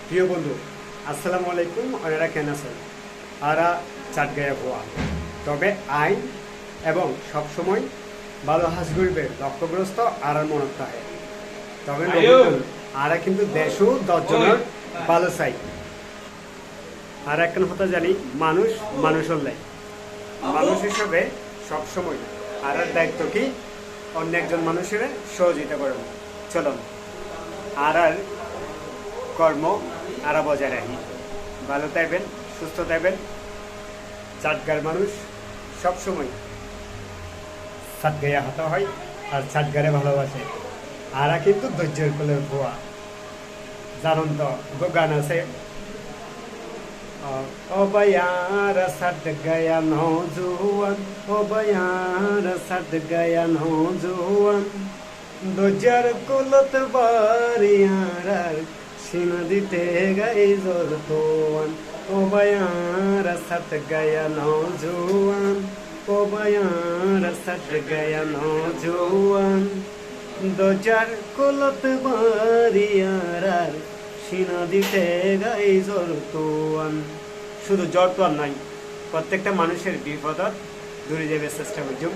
প্রিয় বন্ধু, আসসালামু আলাইকুম। ওনারা কেন আছেন? আরা চাটগায়া ভুয়া, তবে আইন এবং সবসময় ভালো হাসগুড়বে লক্ষ্যগ্রস্ত আর মনত থাকে। তবে নবীন আরা কিন্তু দেশও 10 জনের ভালো চাই। আর একখান কথা জানি, মানুষ মানুষের লাই মানুষ হিসাবে সবসময় আর দায়িত্ব কি অন্য একজন মানুষের সহযোগিতা করব। চলুন আর কর্ম আরা বজায় রাখি। ভালো থাকবেন, সুস্থ থাকবেন। চাটগার মানুষ সবসময় চাটগাইয়া হাতা হয় আর চাটগারে ভালোবাসে। আরা কিন্তু ধৈর্যের কোলের ভুয়া। জানুন তো গান আছে, ও বয়ার সাট গয়া নৌজুয়ান, ও বয়ার সাট গয়া নৌজুয়ান, দোজার কুলত বারিয়ার সিন দিতে গাই জোর তোয়ান। ও বয়ার সাট গয়া নৌজুয়ান, ও বয়ার সাট গয়া নৌজুয়ান, দোজার কুলত বারিয়ার সিনা দিতে গাই জ্বর তোয়ান। শুধু জ্বর তো আর নাই, প্রত্যেকটা মানুষের বিপদ দূরে যাবে চেষ্টা করছি।